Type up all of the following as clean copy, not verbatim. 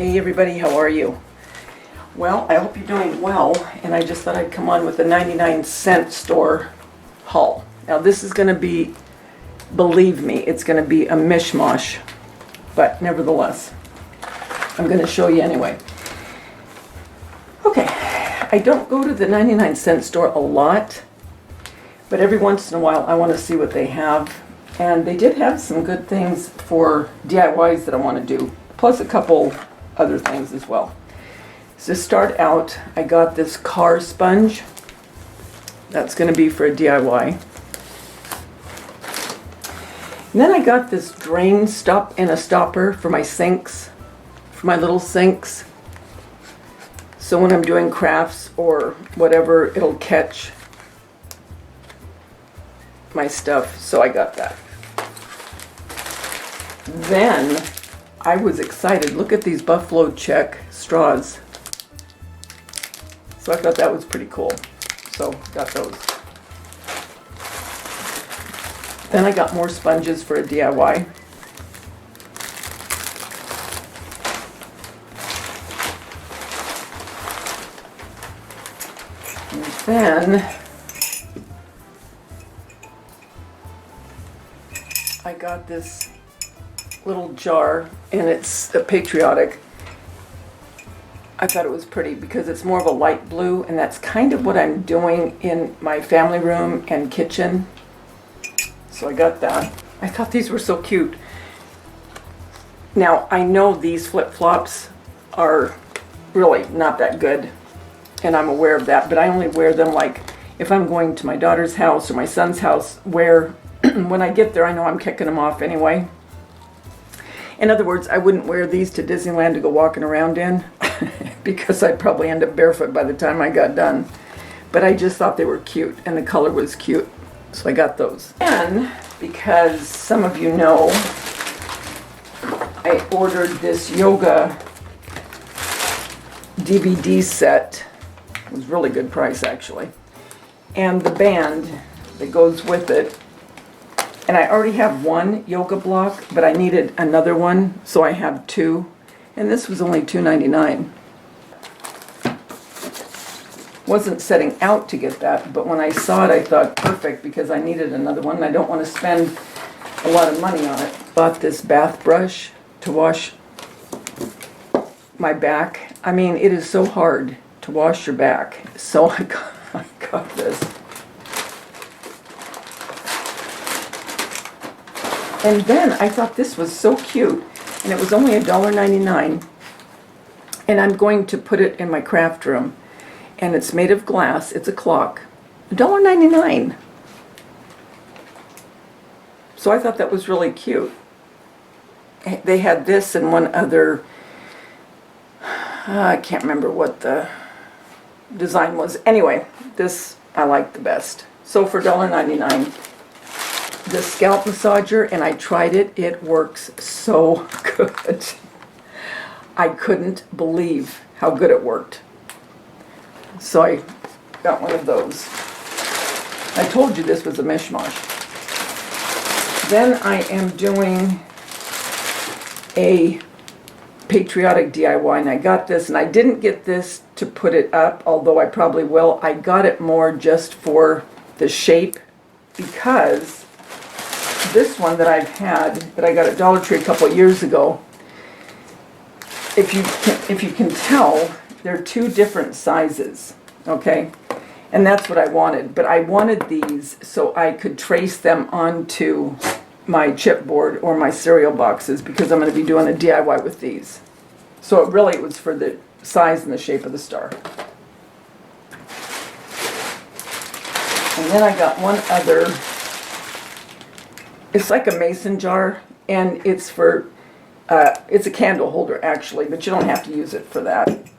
Hey everybody, how are you? Well, I hope you're doing well, and I just thought I'd come on with a 99-cent store haul. Now this is going to be, believe me, it's going to be a mishmash, but nevertheless, I'm going to show you anyway. Okay, I don't go to the 99-cent store a lot, but every once in a while I want to see what they have, and they did have some good things for DIYs that I want to do, plus a couple other things as well. So to start out, I got this car sponge. That's going to be for a DIY. And then I got this drain stop and a stopper for my sinks, for my little sinks. So when I'm doing crafts or whatever, it'll catch my stuff. So I got that. Then I was excited. Look at these Buffalo Check straws. So I thought that was pretty cool. So got those. Then I got more sponges for a DIY. And then I got this little jar, and it's a patriotic. I thought it was pretty because it's more of a light blue, and that's kind of what I'm doing in my family room and kitchen. So I got that. I thought these were so cute. Now I know these flip-flops are really not that good, and I'm aware of that, but I only wear them like if I'm going to my daughter's house or my son's house, where when I get there I know I'm kicking them off anyway. In other words, I wouldn't wear these to Disneyland to go walking around in because I'd probably end up barefoot by the time I got done. But I just thought they were cute, and the color was cute, so I got those. And because some of you know, I ordered this yoga DVD set. It was a really good price, actually. And the band that goes with it. And I already have one yoga block, but I needed another one, so I have two. And this was only $2.99. Wasn't setting out to get that, but when I saw it, I thought, perfect, because I needed another one, and I don't want to spend a lot of money on it. Bought this bath brush to wash my back. I mean, it is so hard to wash your back, so I got this. And then I thought this was so cute, and it was only $1.99, and I'm going to put it in my craft room, and it's made of glass. It's a clock, $1.99. So I thought that was really cute. They had this and one other, I can't remember what the design was. Anyway, this I like the best. So for $1.99. The scalp massager, and I tried it. It works so good. I couldn't believe how good it worked. So I got one of those. I told you this was a mishmash. Then I am doing a patriotic DIY, and I got this, and I didn't get this to put it up, although I probably will. I got it more just for the shape, because this one that I've had, that I got at Dollar Tree a couple of years ago, if you can tell, they're two different sizes, okay? And that's what I wanted. But I wanted these so I could trace them onto my chipboard or my cereal boxes, because I'm going to be doing a DIY with these. So it was for the size and the shape of the star. And then I got one other. It's like a mason jar, and it's for, it's a candle holder actually, but you don't have to use it for that.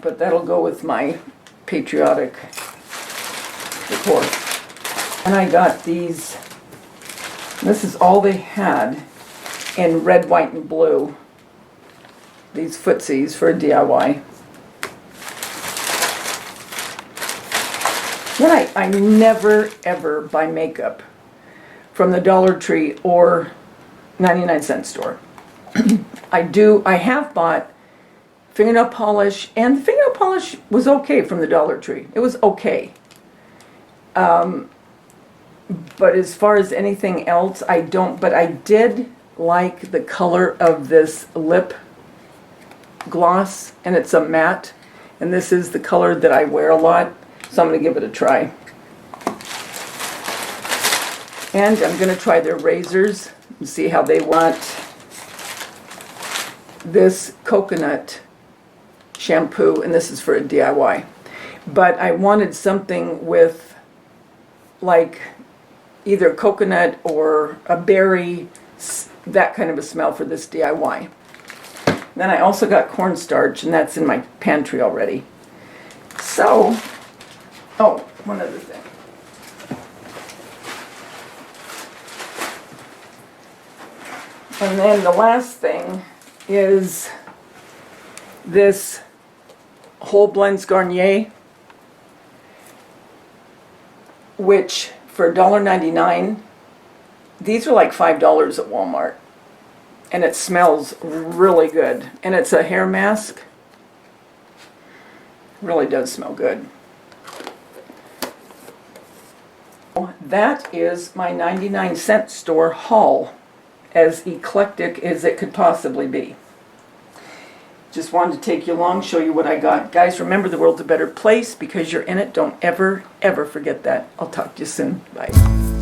But that'll go with my patriotic decor. And I got these, this is all they had in red, white, and blue. These footsies for a DIY. Then I never ever buy makeup from the Dollar Tree or 99-cent store. I have bought fingernail polish, and the fingernail polish was okay from the Dollar Tree. It was okay. But as far as anything else, I don't, but I did like the color of this lip gloss, and it's a matte, and this is the color that I wear a lot, so I'm going to give it a try. And I'm going to try their razors and see how they want this coconut shampoo, and this is for a DIY. But I wanted something with like either coconut or a berry, that kind of a smell for this DIY. Then I also got cornstarch, and that's in my pantry already. So, oh, one other thing. And then the last thing is this Whole Blends Garnier, which for $1.99, these are like $5 at Walmart. And it smells really good. And it's a hair mask. Really does smell good. That is my 99-cent store haul, as eclectic as it could possibly be. Just wanted to take you along, show you what I got. Guys, remember, the world's a better place because you're in it. Don't ever, ever forget that. I'll talk to you soon. Bye.